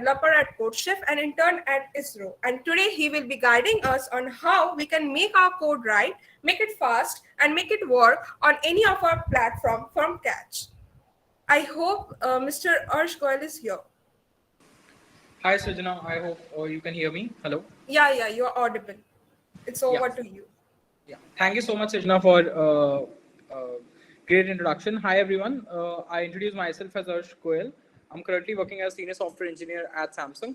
developer at CodeChef and intern at ISRO. And today he will be guiding us on how we can make our code right, make it fast, and make it work on any of our platform from catch. I hope Mr. Arsh Goyal is here. Hi, Srijana. I hope you can hear me. Hello. Yeah, you're audible. It's over to you. Yeah. Thank you so much, Srijana, for great introduction. Hi, everyone. I introduce myself as Arsh Goyal. I'm currently working as senior software engineer at Samsung,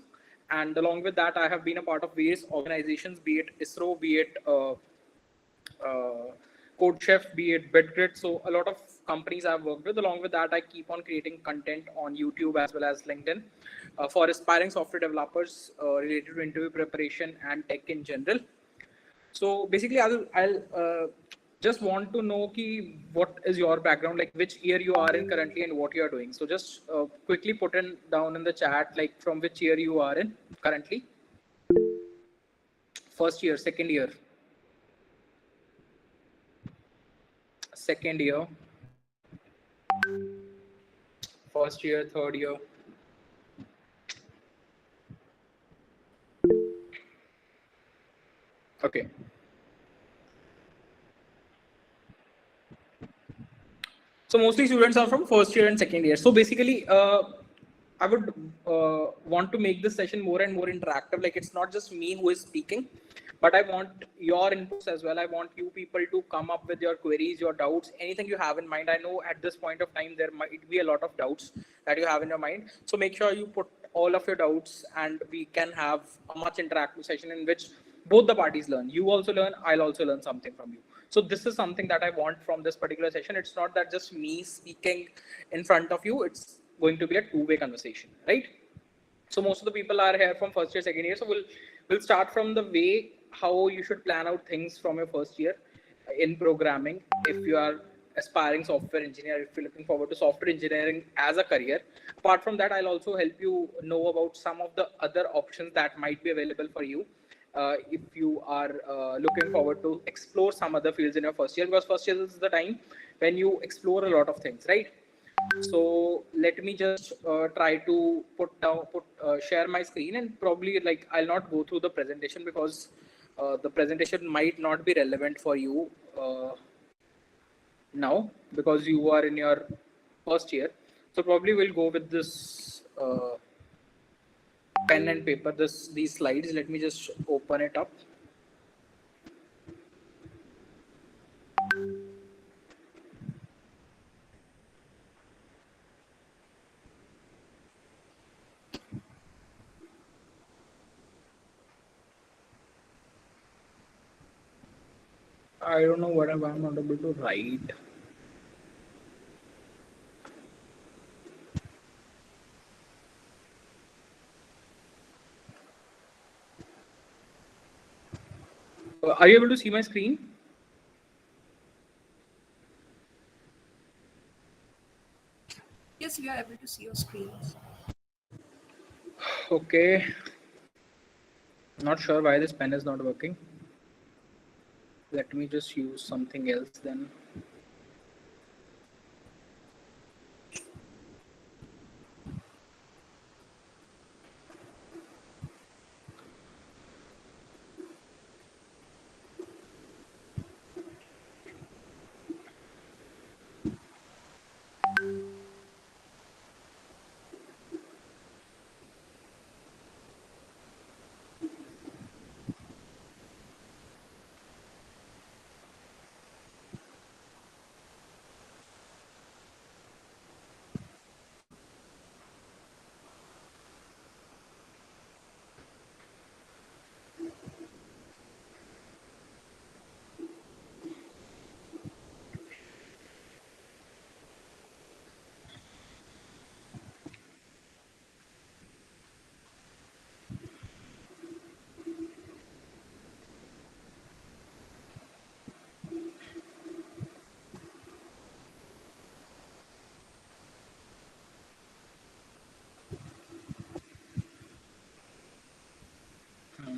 and along with that, I have been a part of various organizations, be it ISRO, be it CodeChef, be it BitGrid. So a lot of companies I've worked with. Along with that, I keep on creating content on YouTube as well as LinkedIn for aspiring software developers related to interview preparation and tech in general. So basically, I'll just want to know what is your background, like which year you are in currently and what you are doing. So just quickly put it down in the chat, like from which year you are in currently. First year, second year. Second year. First year, third year. Okay. So mostly students are from first year and second year. So basically, I would want to make this session more and more interactive. Like it's not just me who is speaking, but I want your inputs as well. I want you people to come up with your queries, your doubts, anything you have in mind. I know at this point of time, there might be a lot of doubts that you have in your mind. So make sure you put all of your doubts and we can have a much interactive session in which both the parties learn. You also learn, I'll also learn something from you. So this is something that I want from this particular session. It's not that just me speaking in front of you. It's going to be a two-way conversation, right? So most of the people are here from first year, second year. So we'll start from the way how you should plan out things from your first year in programming. If you are aspiring software engineer, if you're looking forward to software engineering as a career. Apart from that, I'll also help you know about some of the other options that might be available for you. If you are looking forward to explore some other fields in your first year, because first year is the time when you explore a lot of things, right? So let me just try to share my screen, and probably like I'll not go through the presentation because the presentation might not be relevant for you now because you are in your first year. So probably we'll go with this pen and paper, these slides. Let me just open it up. I don't know what I'm not able to write. Are you able to see my screen? Yes, we are able to see your screen. Okay. Not sure why this pen is not working. Let me just use something else then.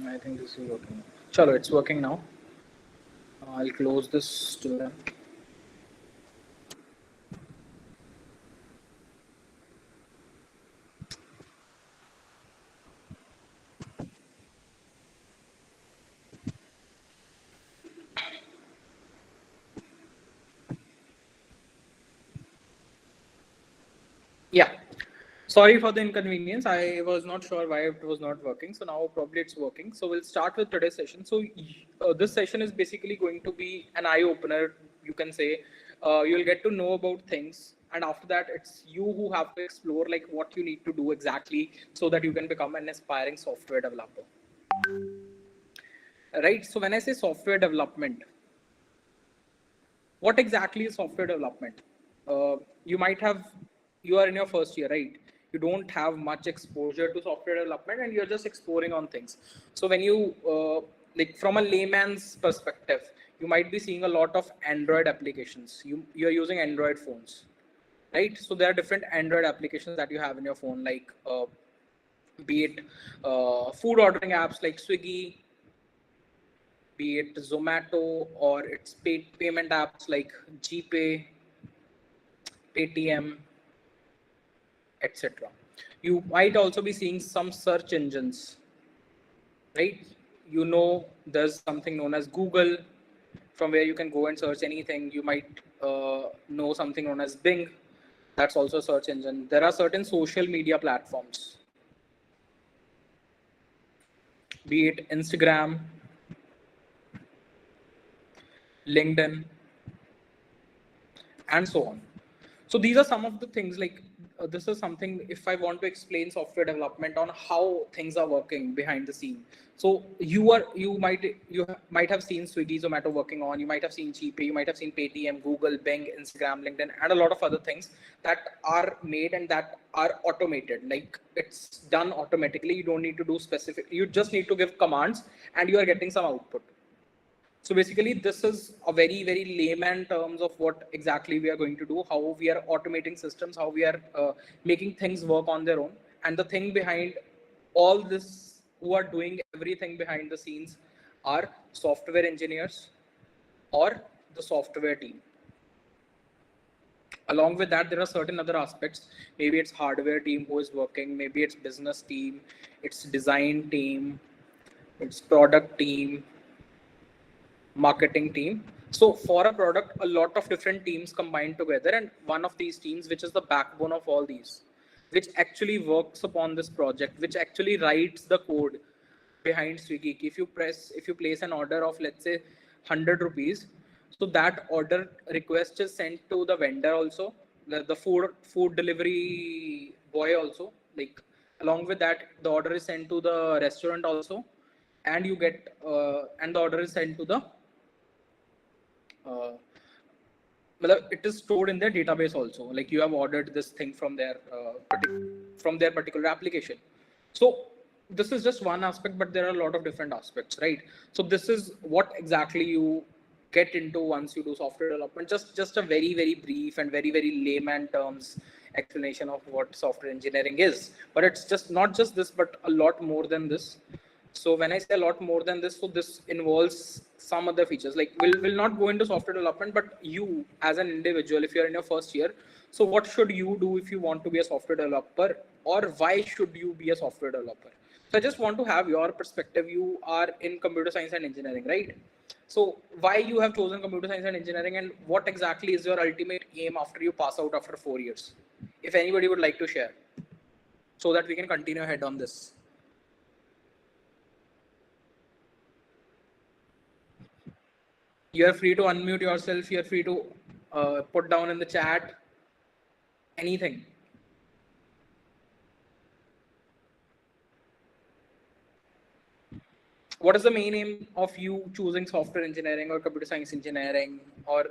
I think this is working. Chalo, it's working now. I'll close this to them. Yeah. Sorry for the inconvenience. I was not sure why it was not working. So now probably it's working. So we'll start with today's session. So this session is basically going to be an eye opener. You can say you'll get to know about things. And after that, it's you who have to explore like what you need to do exactly so that you can become an aspiring software developer. Right. So when I say software development, what exactly is software development? You might have, you are in your first year, right? You don't have much exposure to software development and you're just exploring on things. So when you, like from a layman's perspective, you might be seeing a lot of Android applications. You're using Android phones, right? So there are different Android applications that you have in your phone, like be it food ordering apps like Swiggy, be it Zomato, or it's payment apps like GPay, Paytm, etc. You might also be seeing some search engines, right? You know, there's something known as Google, from where you can go and search anything. You might know something known as Bing. That's also a search engine. There are certain social media platforms, be it Instagram, LinkedIn, and so on. So these are some of the things like this is something if I want to explain software development on how things are working behind the scene. So you might have seen Swiggy, Zomato working on, you might have seen GPay, you might have seen Paytm, Google, Bing, Instagram, LinkedIn, and a lot of other things that are made and that are automated. Like it's done automatically. You don't need to do specific, you just need to give commands and you are getting some output. So basically, this is a very, very layman terms of what exactly we are going to do, how we are automating systems, how we are making things work on their own. And the thing behind all this, who are doing everything behind the scenes, are software engineers or the software team. Along with that, there are certain other aspects. Maybe it's hardware team who is working, maybe it's business team, it's design team, it's product team, marketing team. So for a product, a lot of different teams combine together, and one of these teams, which is the backbone of all these, which actually works upon this project, which actually writes the code behind Swiggy. If you place an order of, let's say, 100 rupees, so that order request is sent to the vendor also, the food delivery boy also, like along with that, the order is sent to the restaurant also, and you get and the order is sent to the uh, it is stored in their database also. Like you have ordered this thing from their particular application. So this is just one aspect, but there are a lot of different aspects, right? So this is what exactly you get into once you do software development. Just a very, very brief and very, very layman terms explanation of what software engineering is. But it's just not just this, but a lot more than this. So when I say a lot more than this, so this involves some other features. Like we'll not go into software development, but you as an individual, if you're in your first year, so what should you do if you want to be a software developer, or why should you be a software developer? So I just want to have your perspective. You are in computer science and engineering, right? So why you have chosen computer science and engineering, and what exactly is your ultimate aim after you pass out after 4 years? If anybody would like to share, so that we can continue ahead on this. You're free to unmute yourself. You're free to put down in the chat anything. What is the main aim of you choosing software engineering or computer science engineering, or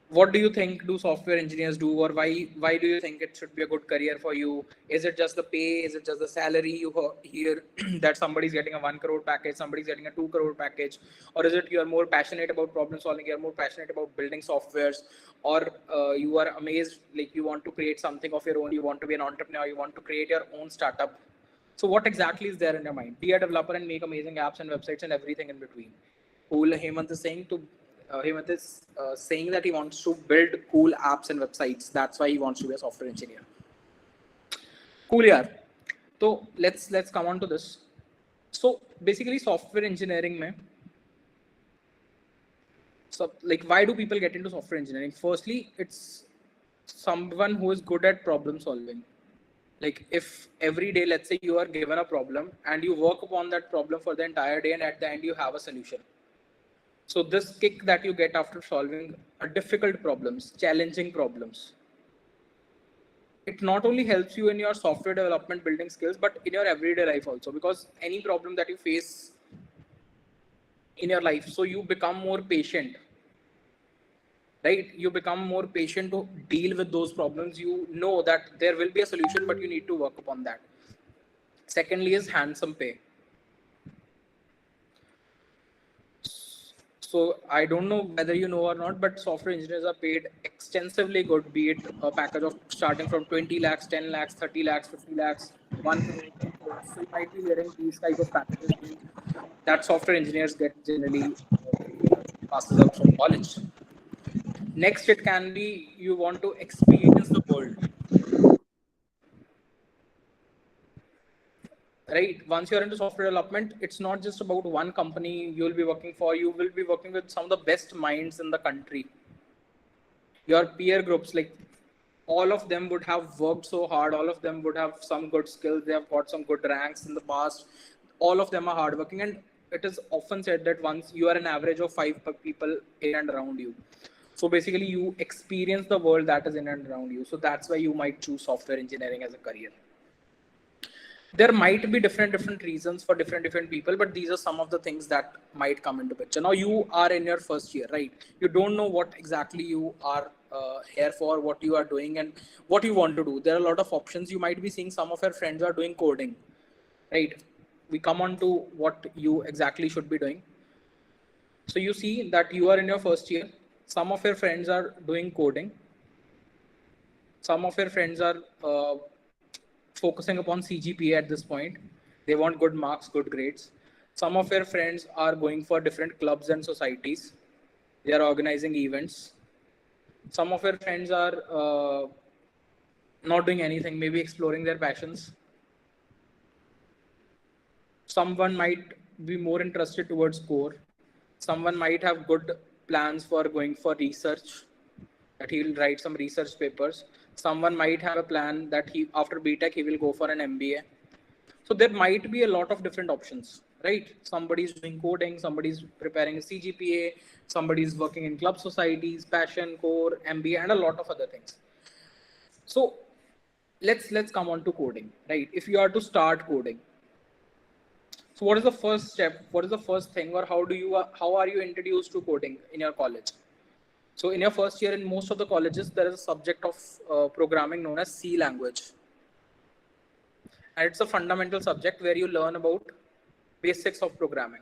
what do you think do software engineers do, or why do you think it should be a good career for you? Is it just the pay? Is it just the salary you hear that somebody's getting a 1 crore package, somebody's getting a 2 crore package, or is it you are more passionate about problem solving, you're more passionate about building softwares, or you are amazed, like you want to create something of your own, you want to be an entrepreneur, you want to create your own startup? So what exactly is there in your mind? Be a developer and make amazing apps and websites and everything in between. Cool. Hemant is saying that he wants to build cool apps and websites. That's why he wants to be a software engineer. Cool, yeah. So let's come on to this. So basically, software engineering, mein, so like why do people get into software engineering? Firstly, it's someone who is good at problem solving. Like if every day, let's say you are given a problem and you work upon that problem for the entire day and at the end you have a solution. So this kick that you get after solving a difficult problems, challenging problems, it not only helps you in your software development building skills, but in your everyday life also, because any problem that you face in your life, so you become more patient, right? You become more patient to deal with those problems. You know that there will be a solution, but you need to work upon that. Secondly is handsome pay. So I don't know whether you know or not, but software engineers are paid extensively good, be it a package of starting from 20 lakhs, 10 lakhs, 30 lakhs, 50 lakhs, 1 crore, 2 crore. So you might be hearing these type of packages that software engineers get generally when he passes out from college. Next, it can be you want to experience the world. Right? Once you're into software development, it's not just about one company you will be working for. You will be working with some of the best minds in the country. Your peer groups, like all of them would have worked so hard. All of them would have some good skills. They have got some good ranks in the past. All of them are hardworking. And it is often said that once you are an average of 5 people in and around you. So basically you experience the world that is in and around you. So that's why you might choose software engineering as a career. There might be different reasons for different people, but these are some of the things that might come into picture. Now you are in your first year, right? You don't know what exactly you are here for, what you are doing and what you want to do. There are a lot of options. You might be seeing some of your friends are doing coding, right? We come on to what you exactly should be doing. So you see that you are in your first year. Some of your friends are doing coding. Some of your friends are focusing upon CGPA at this point. They want good marks, good grades. Some of your friends are going for different clubs and societies. They are organizing events. Some of your friends are not doing anything, maybe exploring their passions. Someone might be more interested towards core. Someone might have good plans for going for research, that he will write some research papers. Someone might have a plan that he, after BTech, he will go for an MBA. So there might be a lot of different options, right? Somebody's doing coding, somebody's preparing a CGPA, somebody's working in club societies, passion, core, MBA, and a lot of other things. So let's come on to coding, right? If you are to start coding, so what is the first step? What is the first thing, or how are you introduced to coding in your college? So in your first year, in most of the colleges, there is a subject of programming known as C language. And it's a fundamental subject where you learn about basics of programming.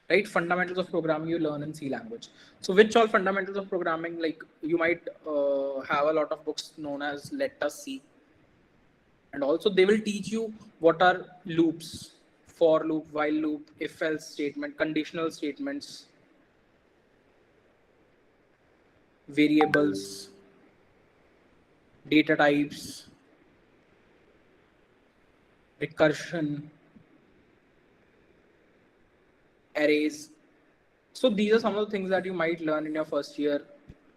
Right? Fundamentals of programming you learn in C language. So which all fundamentals of programming, like you might have a lot of books known as Let Us See. And also they will teach you what are loops, for loop, while loop, if else statement, conditional statements, variables, data types, recursion, arrays. So these are some of the things that you might learn in your first year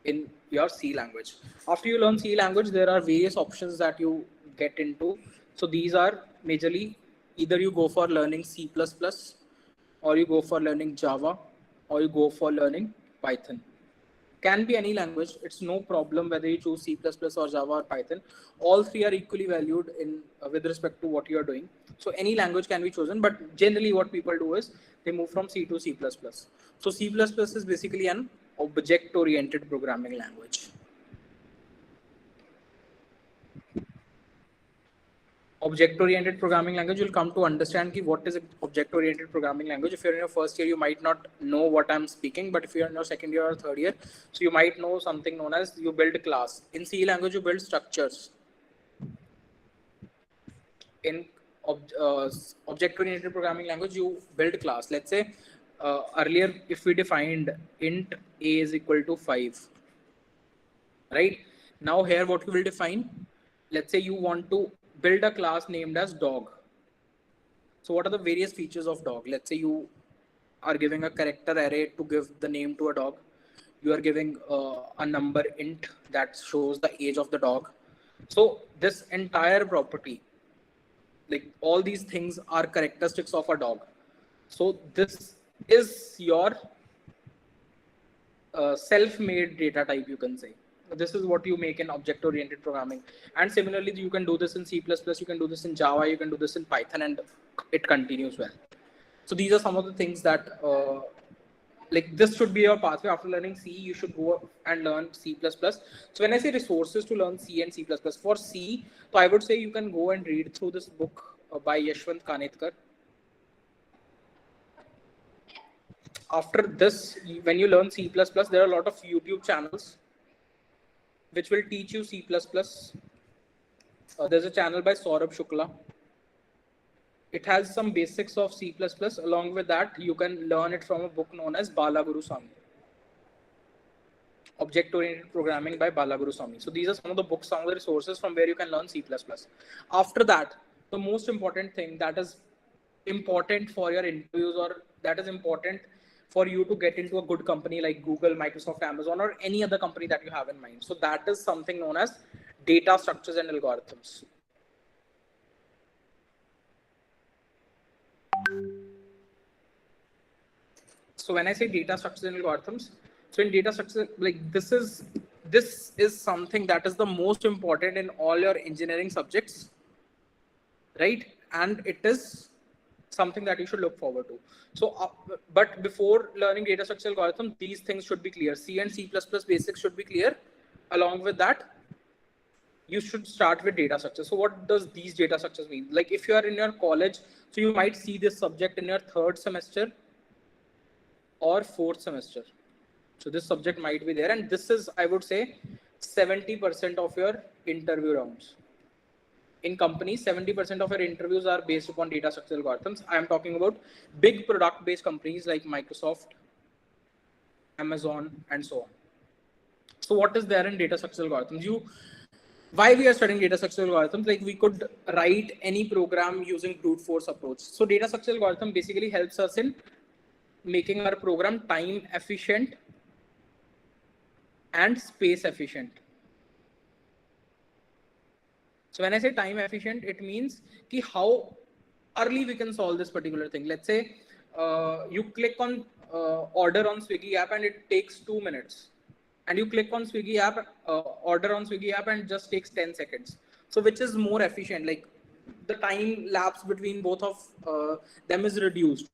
in your C language. After you learn C language, there are various options that you get into. So these are majorly either you go for learning C++, or you go for learning Java, or you go for learning Python. Can be any language. It's no problem whether you choose C++ or Java or Python. All three are equally valued in with respect to what you are doing. So any language can be chosen, but generally what people do is they move from C to C++. So C++ is basically an object-oriented programming language. Object-oriented programming language, you'll come to understand what is an object-oriented programming language. If you're in your first year, you might not know what I'm speaking, but if you're in your second year or third year, so you might know something known as you build class. In C language, you build structures. In object-oriented programming language, you build class. Let's say earlier, if we defined int a is equal to 5, right? Now here, what we will define, let's say you want to build a class named as dog. So what are the various features of dog? Let's say you are giving a character array to give the name to a dog. You are giving a number int that shows the age of the dog. So this entire property, like all these things are characteristics of a dog. So this is your self-made data type, you can say. This is what you make in object-oriented programming. And similarly, you can do this in C++, you can do this in Java, you can do this in Python, and it continues well. So these are some of the things that, like this should be your pathway. After learning C, you should go and learn C++. So when I say resources to learn C and C++, for C, so I would say you can go and read through this book by Yashwant Kanetkar. After this, when you learn C++, there are a lot of YouTube channels which will teach you C++. There's a channel by Saurabh Shukla. It has some basics of C++. Along with that, you can learn it from a book known as Balaguru Swami. Object-oriented programming by Balaguru Swami. So these are some of the books, some of the resources from where you can learn C++. After that, the most important thing that is important for your interviews, or that is important for you to get into a good company like Google, Microsoft, Amazon, or any other company that you have in mind. So that is something known as data structures and algorithms. So when I say data structures and algorithms, so in data structure, like this is something that is the most important in all your engineering subjects, right? And it is something that you should look forward to. So, but before learning data structure algorithm, these things should be clear. C and C++ basics should be clear. Along with that, you should start with data structure. So what does these data structures mean? Like if you are in your college, so you might see this subject in your 3rd semester or 4th semester. So this subject might be there. And this is, I would say, 70% of your interview rounds. In companies, 70% of your interviews are based upon data structure algorithms. I am talking about big product-based companies like Microsoft, Amazon, and so on. So what is there in data structure algorithms? Why we are studying data structure algorithms? Like we could write any program using brute force approach. So data structure algorithm basically helps us in making our program time efficient and space efficient. So when I say time efficient, it means ki how early we can solve this particular thing. Let's say you click on order on Swiggy app and it takes 2 minutes. And you click on Swiggy app, order on Swiggy app, and it just takes 10 seconds. So which is more efficient? Like the time lapse between both of them is reduced.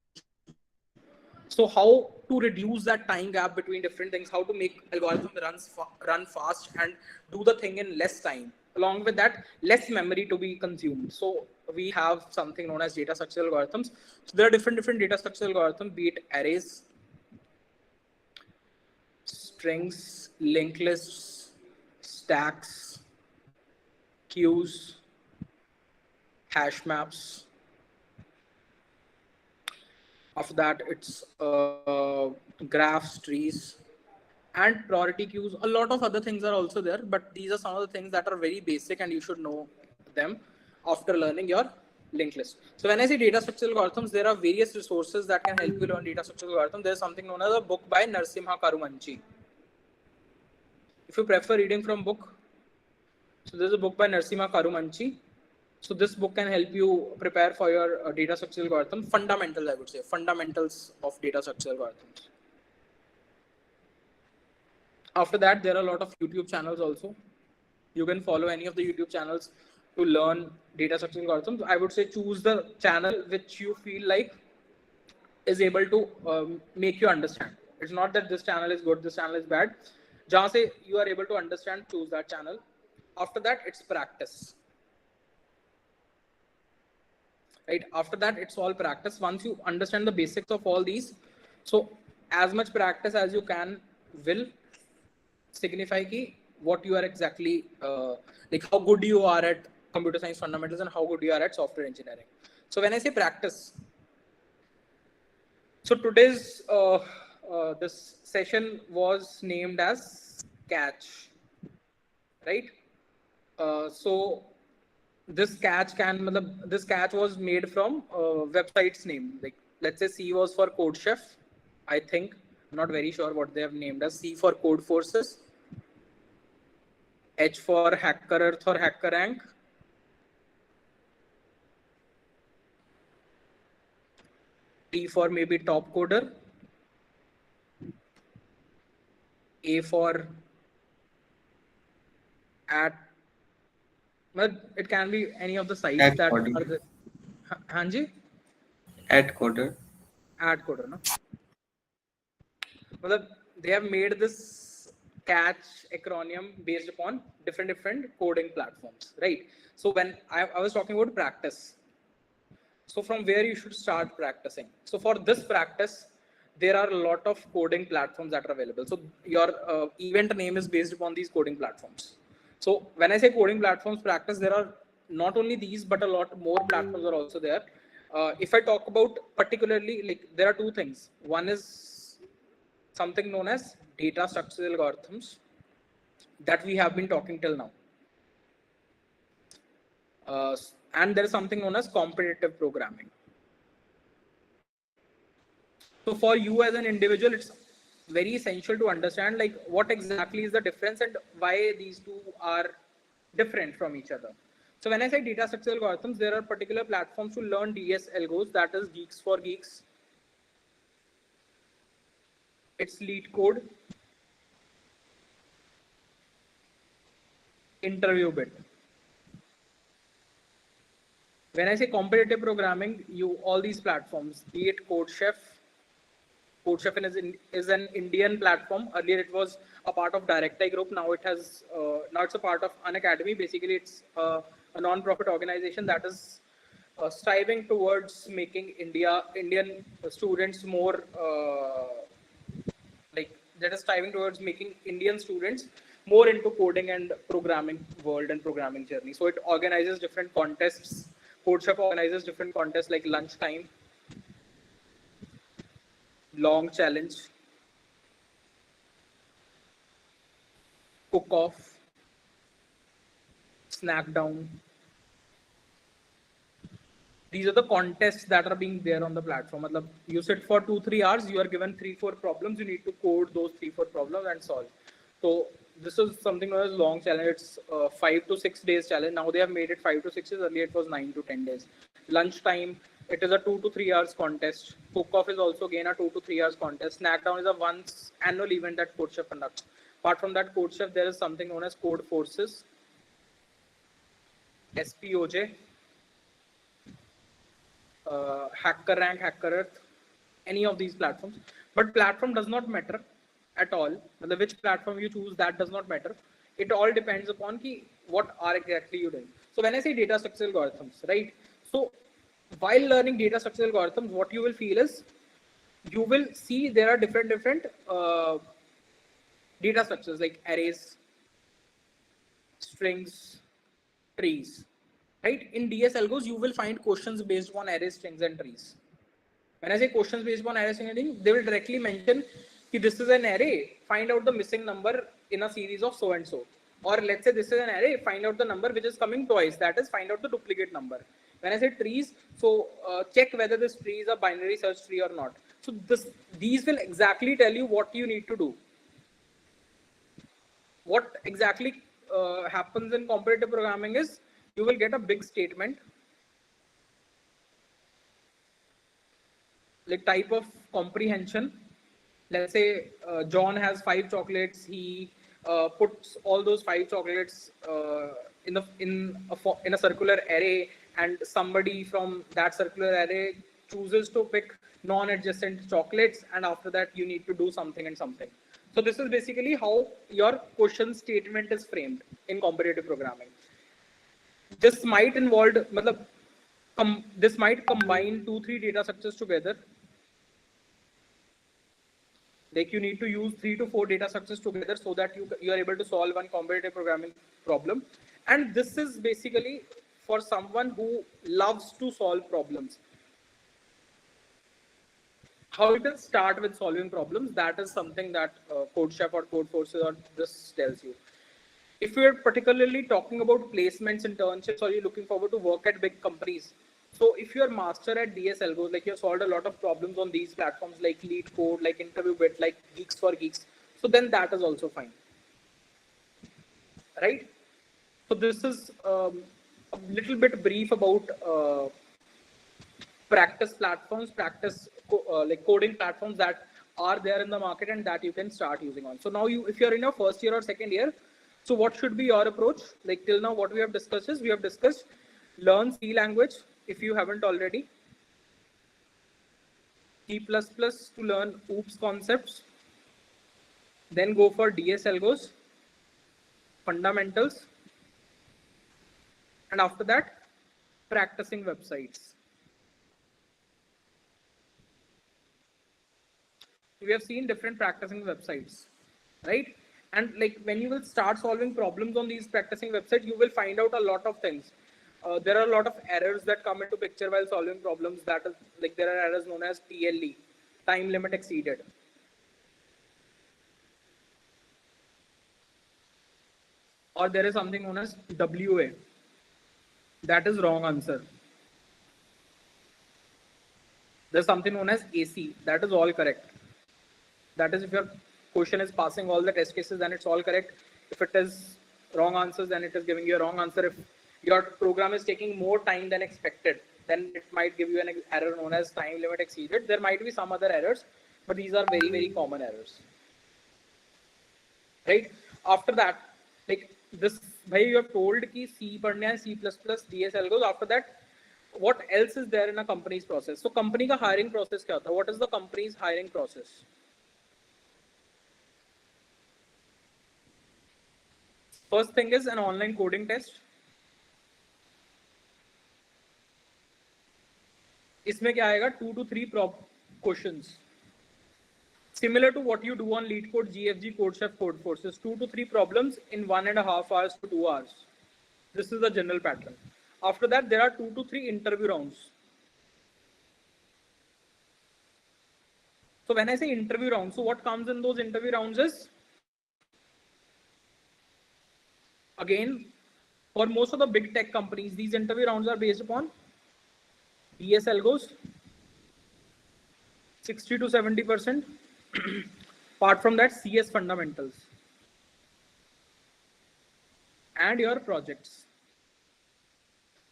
So how to reduce that time gap between different things, how to make algorithm run fast and do the thing in less time. Along with that, less memory to be consumed. So we have something known as data structure algorithms. So there are different data structure algorithms, be it arrays, strings, linked lists, stacks, queues, hash maps. After that, it's graphs, trees, and priority queues. A lot of other things are also there, but these are some of the things that are very basic and you should know them after learning your linked list. So when I say data structure algorithms, there are various resources that can help you learn data structure algorithms. There's something known as a book by 𝐼𝐬𝐴 Karumanchi. If you prefer reading from book, so there's a book by 𝐼𝐬𝐴 Karumanchi. So this book can help you prepare for your data structure algorithm fundamentals, I would say, fundamentals of data structure algorithms. After that, there are a lot of YouTube channels also. You can follow any of the YouTube channels to learn data structure algorithms. I would say choose the channel which you feel like is able to make you understand. It's not that this channel is good, this channel is bad. Jahan se you are able to understand, choose that channel. After that, it's practice. Right? After that, it's all practice. Once you understand the basics of all these, so as much practice as you can will signify ki what you are exactly, like how good you are at computer science fundamentals and how good you are at software engineering. So when I say practice, so today's this session was named as catch, right? So this catch was made from website's name. Like let's say C was for CodeChef, I think. I'm not very sure what they have named as. C for Code Forces, H for Hack4Earth or HackerRank, T for maybe Top Coder, A for at, well, it can be any of the sites that are the. Hanji? @coder. Ad coder, no? Well, they have made this catch acronym based upon different coding platforms, right? So when I was talking about practice, so from where you should start practicing. So for this practice, there are a lot of coding platforms that are available. So your event name is based upon these coding platforms. So when I say coding platforms practice, there are not only these, but a lot more platforms are also there. If I talk about particularly, like there are two things. One is something known as data structural algorithms that we have been talking till now. And there is something known as competitive programming. So for you as an individual, it's very essential to understand like what exactly is the difference and why these two are different from each other. So when I say data structural algorithms, there are particular platforms to learn DS algos, that is Geeks for Geeks. It's LeetCode, InterviewBit. When I say competitive programming, all these platforms, be it CodeChef. CodeChef is an Indian platform. Earlier it was a part of DirectI Group. Now it's a part of Unacademy. Basically, it's a non-profit organization that is striving towards making Indian students more making Indian students more into coding and programming world and programming journey. So it organizes different contests. CodeChef organizes different contests like lunchtime, long challenge, cook off, snack down. These are the contests that are being there on the platform. You sit for 2-3 hours, you are given 3-4 problems, you need to code those 3-4 problems and solve. So this is something known as long challenge. It's 5 to 6 days challenge. Now they have made it 5 to 6 days. Earlier it was 9 to 10 days. Lunchtime, it is a 2 to 3 hours contest. Cook off is also again a 2 to 3 hours contest. Snack down is a once annual event that CodeChef conducts. Apart from that, CodeChef, there is something known as Code Forces, SPOJ, HackerRank, HackerEarth, any of these platforms. But platform does not matter at all. Which platform you choose, that does not matter. It all depends upon what are exactly you doing. So when I say data structural algorithms, right? So while learning data structural algorithms, what you will feel is you will see there are different data structures like arrays, strings, trees. Right? In DS algos, you will find questions based on arrays, strings, and trees. When I say questions based on arrays, strings, and trees, they will directly mention that this is an array, find out the missing number in a series of so and so. Or let's say this is an array, find out the number which is coming twice, that is find out the duplicate number. When I say trees, so check whether this tree is a binary search tree or not. So these will exactly tell you what you need to do. What exactly happens in competitive programming is you will get a big statement, like type of comprehension. Let's say John has 5 chocolates. He puts all those 5 chocolates in a circular array, and somebody from that circular array chooses to pick non-adjacent chocolates, and after that you need to do something and something. So this is basically how your question statement is framed in competitive programming. This might involve, this might combine 2-3 data structures together. Like you need to use 3 to 4 data structures together so that you are able to solve one competitive programming problem. And this is basically for someone who loves to solve problems. How you can start with solving problems, that is something that CodeChef or Code Forces or this tells you. If you're particularly talking about placements, internships, or you're looking forward to work at big companies, So if you're master at DSLGO, like you've solved a lot of problems on these platforms like LeetCode, like InterviewBit, like Geeks4Geeks, so then that is also fine, right? So this is a little bit brief about practice platforms, like coding platforms that are there in the market and that you can start using on. So now if you're in your first year or second year, so what should be your approach? Like till now, what we have discussed is we have discussed learn C language if you haven't already, C++ to learn OOPS concepts, then go for DSLGOs, fundamentals, and after that, practicing websites. We have seen different practicing websites, right? And like when you will start solving problems on these practicing websites, you will find out a lot of things. There are a lot of errors that come into picture while solving problems. That is like there are errors known as TLE, time limit exceeded. Or there is something known as WA. That is wrong answer. There's something known as AC. That is all correct. That is if your question is passing all the test cases, then it's all correct. If it is wrong answers, then it is giving you a wrong answer. If your program is taking more time than expected, then it might give you an error known as time limit exceeded. There might be some other errors, but these are very, very common errors. Right? After that, like this, bhai, you have told ki C padhna hai, C++, DSLGOs. After that, what else is there in a company's process? So company ka hiring process kya hota? What is the company's hiring process? First thing is an online coding test. इसमें क्या आएगा 2 to 3 questions. Similar to what you do on LeetCode, GFG, CodeChef, Codeforces. 2 to 3 problems in 1.5 hours to 2 hours. This is the general pattern. After that, there are 2 to 3 interview rounds. So when I say interview rounds, so what comes in those interview rounds is, again, for most of the big tech companies, these interview rounds are based upon DSLGOs, 60 to 70%. Apart from that, CS fundamentals and your projects.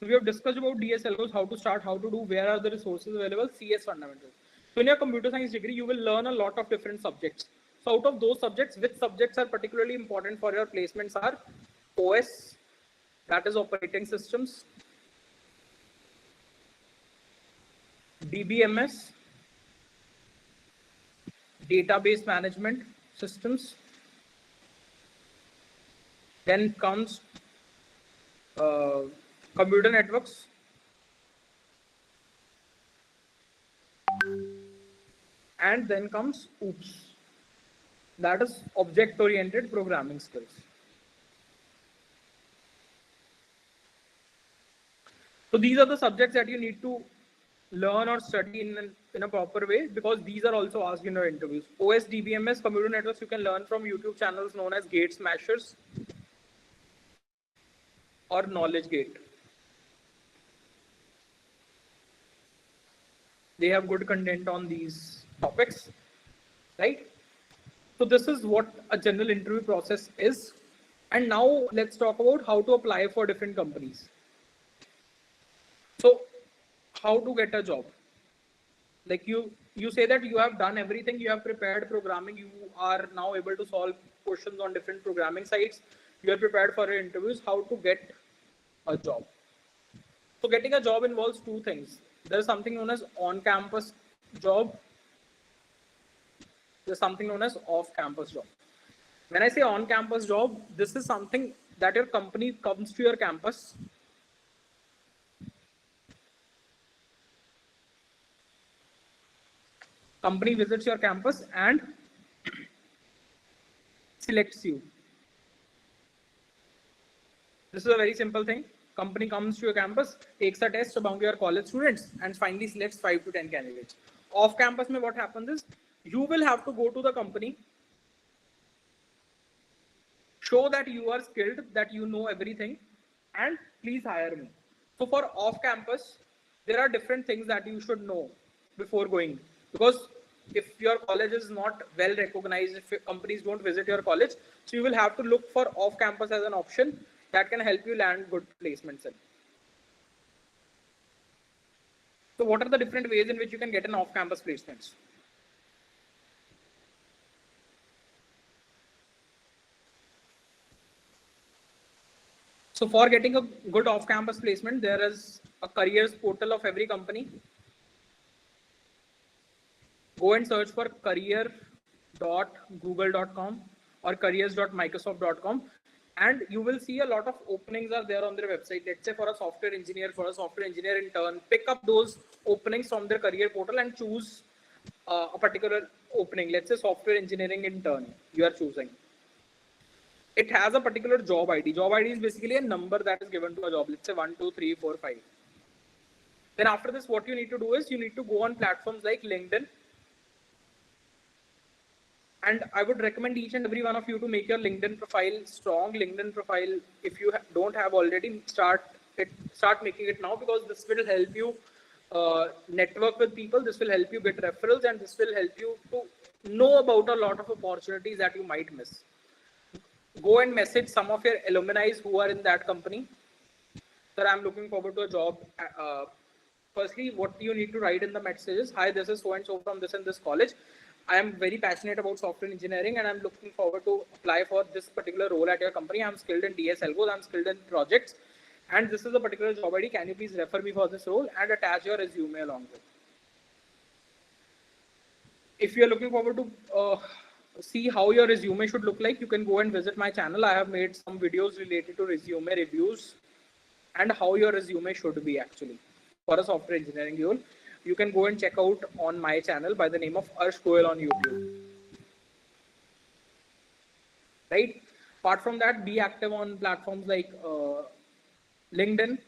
So we have discussed about DSLGOs, how to start, how to do, where are the resources available, CS fundamentals. So in your computer science degree, you will learn a lot of different subjects. So out of those subjects, which subjects are particularly important for your placements are OS, that is operating systems, DBMS, database management systems, then comes computer networks, and then comes OOPS, that is object-oriented programming skills. So these are the subjects that you need to learn or study in a proper way, because these are also asked in your interviews. OS, DBMS, computer networks, you can learn from YouTube channels known as Gate Smashers or Knowledge Gate. They have good content on these topics, right? So this is what a general interview process is. And now let's talk about how to apply for different companies. So how to get a job? Like you say that you have done everything, you have prepared programming, you are now able to solve questions on different programming sites, you are prepared for your interviews. How to get a job? So getting a job involves two things. There's something known as on-campus job. There's something known as off-campus job. When I say on-campus job, this is something that your company comes to your campus, company visits your campus and selects you. This is a very simple thing. Company comes to your campus, takes a test among your college students, and finally selects 5 to 10 candidates. Off campus, what happens is you will have to go to the company, show that you are skilled, that you know everything, and please hire me. So for off campus, there are different things that you should know before going, because if your college is not well recognized, if companies don't visit your college, so you will have to look for off campus as an option that can help you land good placements in. So what are the different ways in which you can get an off campus placements? So for getting a good off campus placement, there is a careers portal of every company. Go and search for career.google.com or careers.microsoft.com, and you will see a lot of openings are there on their website. Let's say for a software engineer, intern, pick up those openings from their career portal and choose a particular opening. Let's say software engineering intern you are choosing. It has a particular job ID. Job ID is basically a number that is given to a job. Let's say 1, 2, 3, 4, 5. Then after this, what you need to do is you need to go on platforms like LinkedIn. And I would recommend each and every one of you to make your LinkedIn profile strong. LinkedIn profile, if you don't have already, start making it now, because this will help you network with people. This will help you get referrals, and this will help you to know about a lot of opportunities that you might miss. Go and message some of your alumni who are in that company. Sir, I'm looking forward to a job. Firstly, what you need to write in the messages: hi, this is so and so from this and this college. I am very passionate about software engineering, and I'm looking forward to apply for this particular role at your company. I'm skilled in dsLGOs, I'm skilled in projects, and this is a particular job ID. Can you please refer me for this role, and attach your resume along with. If you're looking forward to see how your resume should look like, you can go and visit my channel. I have made some videos related to resume reviews and how your resume should be actually for a software engineering role. You can go and check out on my channel by the name of Arsh Goyal on YouTube. Right? Apart from that, be active on platforms like LinkedIn,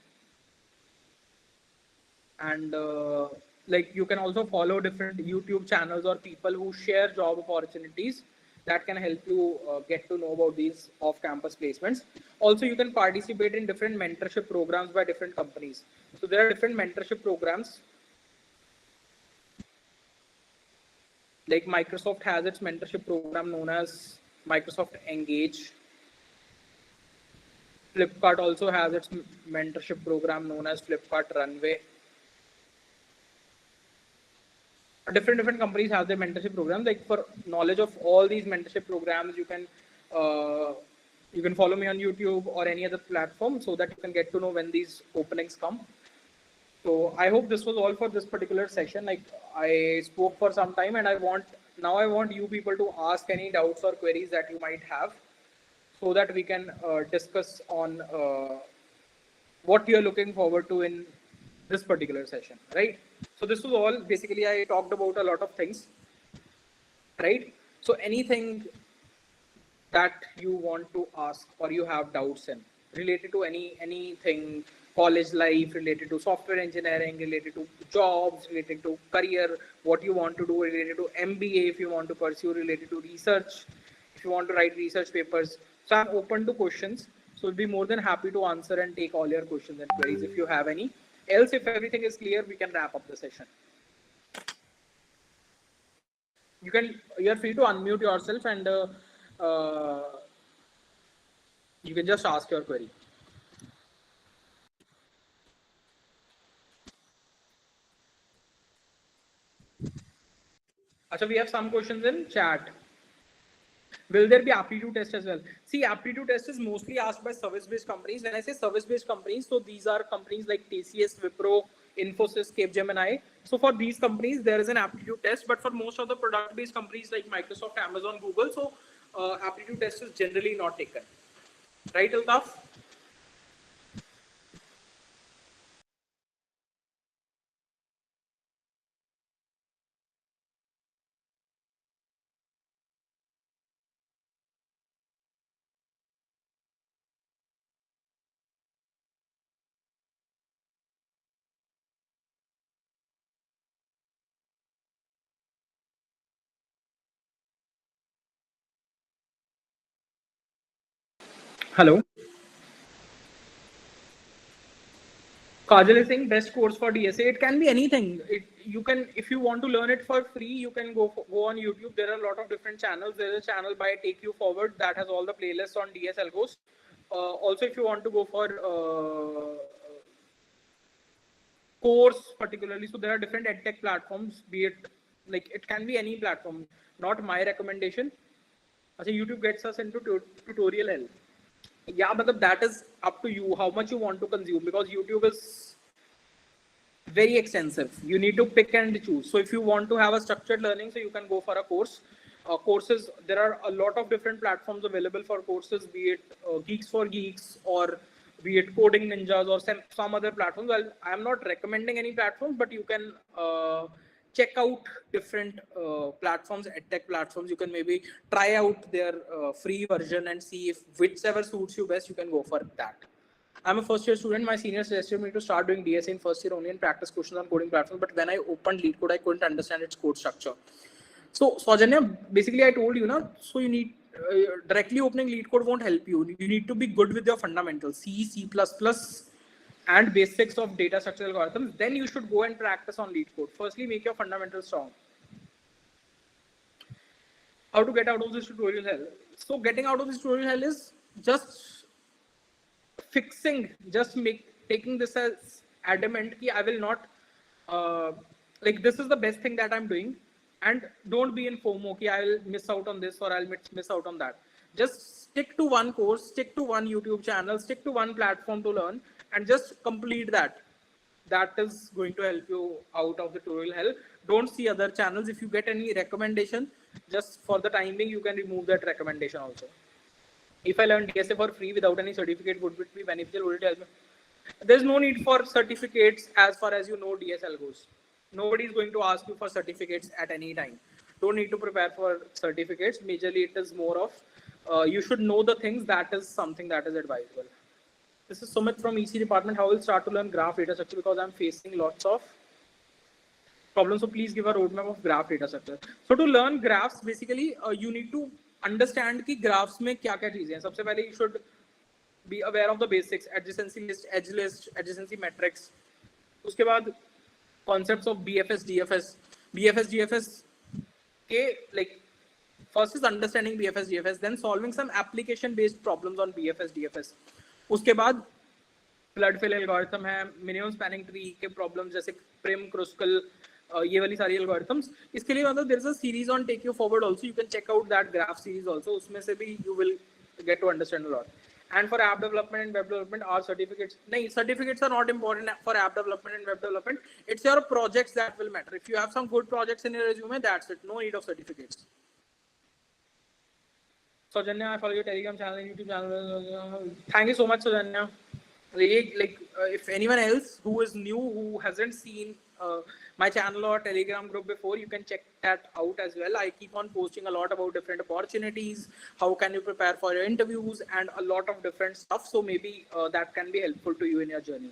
and like you can also follow different YouTube channels or people who share job opportunities that can help you get to know about these off-campus placements. Also, you can participate in different mentorship programs by different companies. So there are different mentorship programs. Like Microsoft has its mentorship program known as Microsoft Engage. Flipkart also has its mentorship program known as Flipkart Runway. Different companies have their mentorship programs. Like for knowledge of all these mentorship programs, you can follow me on YouTube or any other platform so that you can get to know when these openings come. So I hope this was all for this particular session. Like I spoke for some time, and I want you people to ask any doubts or queries that you might have, so that we can discuss on what you're looking forward to in this particular session, right? So this was all. Basically, I talked about a lot of things, right? So anything that you want to ask or you have doubts in related to anything, college life, related to software engineering, related to jobs, related to career, what you want to do, related to MBA, if you want to pursue, related to research, if you want to write research papers. So I'm open to questions. So I'll be more than happy to answer and take all your questions and queries if you have any. Else, if everything is clear, we can wrap up the session. You're free to unmute yourself, and you can just ask your query. Achha, we have some questions in chat. Will there be aptitude test as well? See, aptitude test is mostly asked by service-based companies. When I say service-based companies, so these are companies like TCS, Wipro, Infosys, Capgemini. So for these companies, there is an aptitude test. But for most of the product-based companies like Microsoft, Amazon, Google, so aptitude test is generally not taken. Right, Altaf? Hello. Kajal is saying best course for DSA. It can be anything. You can, if you want to learn it for free, you can go on YouTube. There are a lot of different channels. There is a channel by Take You Forward that has all the playlists on DSLGOs. Also, if you want to go for course particularly, so there are different edtech platforms. Be it like it can be any platform. Not my recommendation. So YouTube gets us into tutorial hell. Yeah, but that is up to you how much you want to consume, because YouTube is very extensive. You need to pick and choose. So if you want to have a structured learning, so you can go for a course. Courses, there are a lot of different platforms available for courses, be it Geeks for Geeks or be it Coding Ninjas or some other platforms. Well, I'm not recommending any platforms, but you can check out different platforms, edtech platforms. You can maybe try out their free version and see if whichever suits you best, you can go for that. I'm a first year student. My senior suggested me to start doing DSA in first year only and practice questions on coding platforms. But when I opened LeetCode, I couldn't understand its code structure. So, Saujanya, basically I told you, so you need directly opening LeetCode won't help you. You need to be good with your fundamentals, C, C++, and basics of data structural algorithms. Then you should go and practice on LeetCode. Firstly, make your fundamentals strong. How to get out of this tutorial hell? So getting out of this tutorial hell is just taking this as adamant that I will not, this is the best thing that I'm doing, and don't be in FOMO that I will miss out on this or I'll miss out on that. Just stick to one course, stick to one YouTube channel, stick to one platform to learn, and just complete that. That is going to help you out of the tutorial hell. Don't see other channels. If you get any recommendation, just for the time being, you can remove that recommendation also. If I learn DSA for free without any certificate, would it be beneficial? Would it help me? There's no need for certificates as far as you know DSL goes. Nobody is going to ask you for certificates at any time. Don't need to prepare for certificates. Majorly, it is more of you should know the things. That is something that is advisable. This is Sumit from EC department. How will start to learn graph data structure, because I'm facing lots of problems. So please give a roadmap of graph data structure. So to learn graphs, basically you need to understand कि graphs में क्या क्या चीजें हैं. सबसे पहले you should be aware of the basics, adjacency list, edge list, adjacency metrics. उसके बाद concepts of BFS, DFS. BFS, DFS के first is understanding BFS, DFS, then solving some application based problems on BFS, DFS. उसके बाद flood fill algorithm है, minimum spanning tree के problems जैसे Prim, Kruskal, ये वाली सारी algorithms. इसके लिए मतलब there is a series on Take You Forward also. You can check out that graph series also. उसमें से भी you will get to understand a lot. And for app development and web development, our certificates. No, certificates are not important for app development and web development. It's your projects that will matter. If you have some good projects in your resume, that's it. No need of certificates. Saujanya, I follow your Telegram channel and YouTube channel. Thank you so much, Saujanya. If anyone else who is new, who hasn't seen my channel or Telegram group before, you can check that out as well. I keep on posting a lot about different opportunities, how can you prepare for your interviews, and a lot of different stuff. So maybe that can be helpful to you in your journey.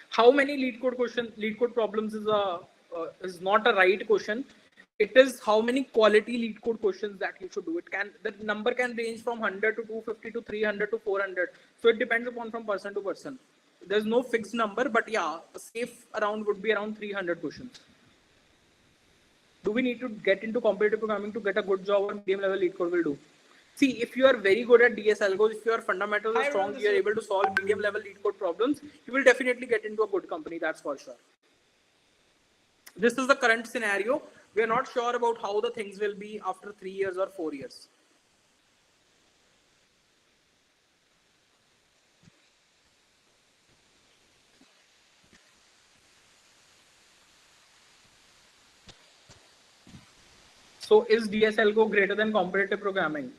How many lead code problems is not a right question. It is how many quality lead code questions that you should do. The number can range from 100 to 250 to 300 to 400. So it depends upon from person to person. There's no fixed number, but yeah, a safe around would be around 300 questions. Do we need to get into competitive programming to get a good job or medium level lead code will do? See, if you are very good at DSLGOs, if your fundamentals are strong, you are able to solve medium level lead code problems, you will definitely get into a good company, that's for sure. This is the current scenario. We are not sure about how the things will be after 3 years or 4 years. So is DSLGO greater than competitive programming?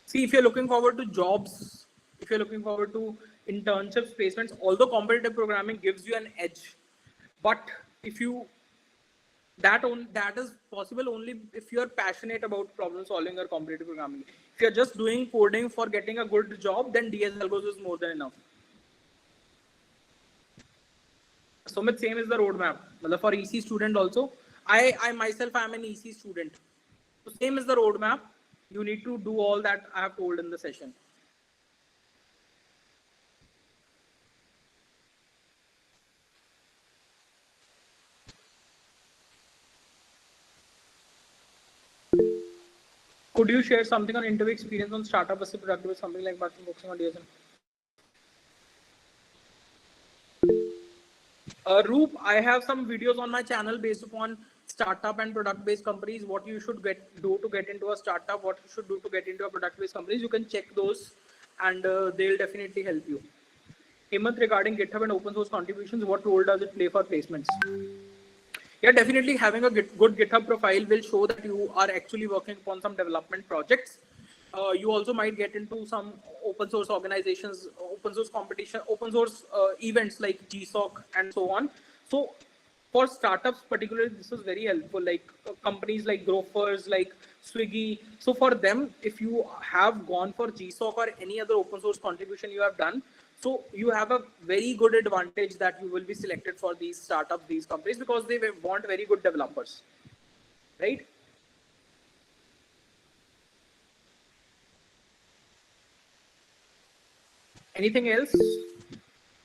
See, if you're looking forward to jobs, if you're looking forward to internships, placements, although competitive programming gives you an edge, but if you that is possible only if you are passionate about problem solving or competitive programming. If you're just doing coding for getting a good job, then DSLGOs is more than enough. Sumit, same is the roadmap. For EC student also, I myself am an EC student. So same is the roadmap. You need to do all that I have told in the session. Could you share something on interview experience on startup versus productive, something like that, focusing on DSM? Roop, I have some videos on my channel based upon startup and product-based companies. What you should do to get into a startup, what you should do to get into a product-based companies. You can check those, and they'll definitely help you. Hemant, regarding GitHub and open source contributions, what role does it play for placements? Yeah, definitely having a good GitHub profile will show that you are actually working upon some development projects. You also might get into some open source organizations, open source competition, open source events like GSOC and so on. So for startups particularly, this is very helpful, like companies like Grofers, like Swiggy. So for them, if you have gone for GSOC or any other open source contribution you have done, so you have a very good advantage that you will be selected for these startups, these companies, because they want very good developers, right? Anything else?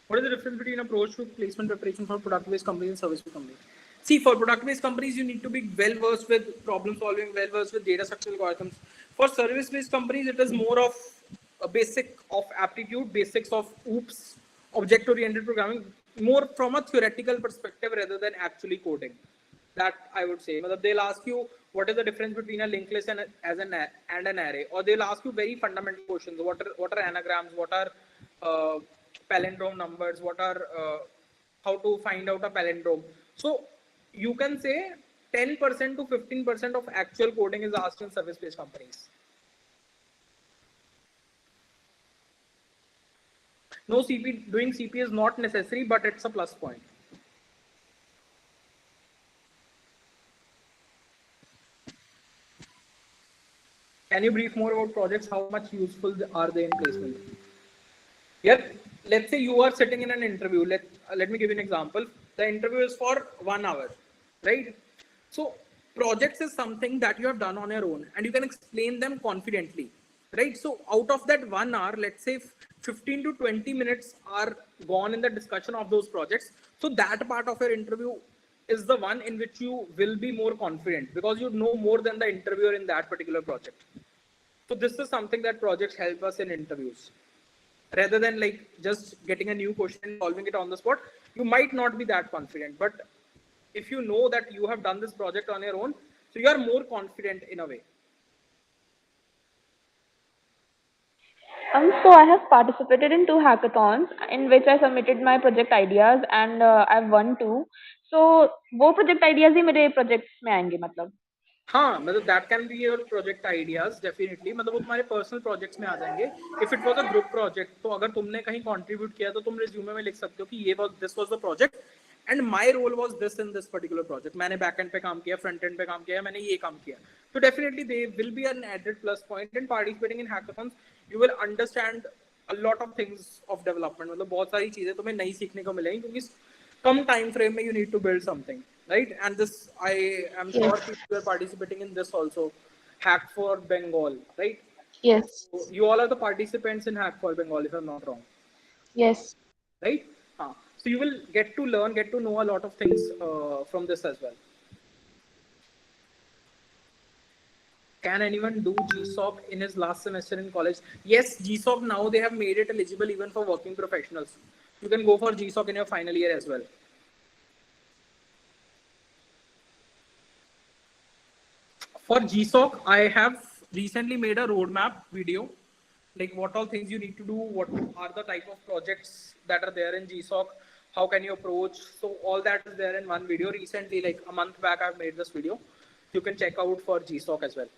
What is the difference between approach to placement preparation for product-based companies and service-based companies? See, for product-based companies, you need to be well-versed with problem solving, well-versed with data structure algorithms. For service-based companies, it is more of a basic of aptitude, basics of OOPS, object-oriented programming, more from a theoretical perspective rather than actually coding. That I would say. They'll ask you what is the difference between a linked list and an array, or they'll ask you very fundamental questions. What are anagrams? What are palindrome numbers? What are how to find out a palindrome? So you can say 10% to 15% of actual coding is asked in service-based companies. No, doing CP is not necessary, but it's a plus point. Can you brief more about projects? How much useful are they in placement? Yeah, let's say you are sitting in an interview. Let me give you an example. The interview is for 1 hour, right? So projects is something that you have done on your own and you can explain them confidently, right? So out of that 1 hour, let's say 15 to 20 minutes are gone in the discussion of those projects. So that part of your interview is the one in which you will be more confident because you know more than the interviewer in that particular project. So this is something that projects help us in interviews. Rather than like just getting a new question and solving it on the spot, you might not be that confident. But if you know that you have done this project on your own, so you are more confident in a way. So I have participated in 2 hackathons in which I submitted my project ideas and I've won 2. So वो project ideas ही मेरे projects में आएंगे मतलब. हाँ, मतलब that can be your project ideas definitely. मतलब वो तुम्हारे personal projects में आ जाएंगे. If it was a group project, तो अगर तुमने कहीं contribute किया तो तुम resume में लिख सकते हो कि this was the project and my role was this in this particular project. मैंने backend पे काम किया, frontend पे काम किया, मैंने ये काम किया. So definitely they will be an added plus point. In participating in hackathons, you will understand a lot of things of development. मतलब बहुत सारी चीजें तुम्हें नई सीखने को मिलेंगी क्योंकि कम time frame में you need to build something. Right, and this I am sure people are participating in this also. Hack4Bengal, right? Yes. So you all are the participants in Hack4Bengal, if I'm not wrong. Yes. Right? So you will get to learn, get to know a lot of things from this as well. Can anyone do GSOC in his last semester in college? Yes, GSOC now they have made it eligible even for working professionals. You can go for GSOC in your final year as well. For GSOC, I have recently made a roadmap video, like what all things you need to do, what are the type of projects that are there in GSOC, how can you approach. So all that is there in one video. Recently, like a month back, I've made this video. You can check out for GSOC as well.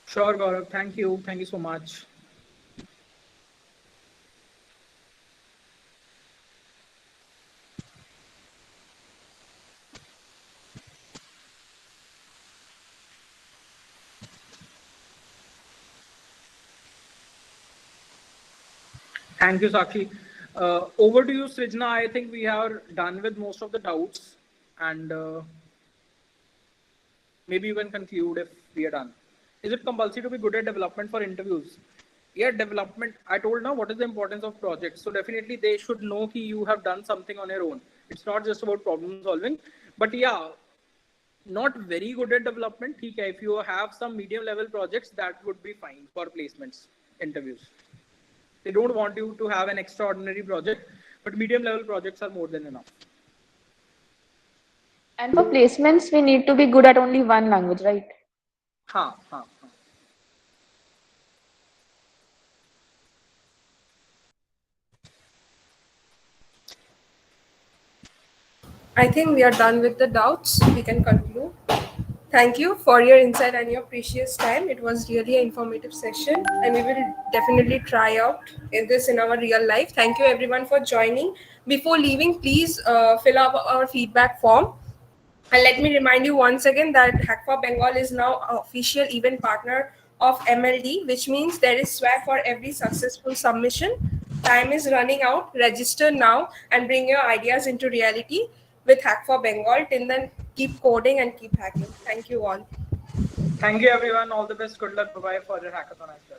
Sure, Gaurav. Thank you. Thank you so much. Thank you, Sakshi. Over to you, Srijna. I think we are done with most of the doubts, and maybe you can conclude if we are done. Is it compulsory to be good at development for interviews? yeah, development. I told now what is the importance of projects. So definitely they should know that you have done something on your own. It's not just about problem solving, but yeah, not very good at development. Okay, if you have some medium level projects, that would be fine for placements interviews. They don't want you to have an extraordinary project, but medium level projects are more than enough. And for placements, we need to be good at only one language, right? Ha, ha, ha. I think we are done with the doubts. We can conclude. Thank you for your insight and your precious time. It was really an informative session, and we will definitely try out this in our real life. Thank you everyone for joining. Before leaving, please fill up our feedback form. And let me remind you once again that Hack4Bengal is now an official event partner of MLD, which means there is swag for every successful submission. Time is running out. Register now and bring your ideas into reality with Hack4Bengal. Till then, keep coding and keep hacking. Thank you all. Thank you everyone. All the best. Good luck. Bye bye for your hackathon as well.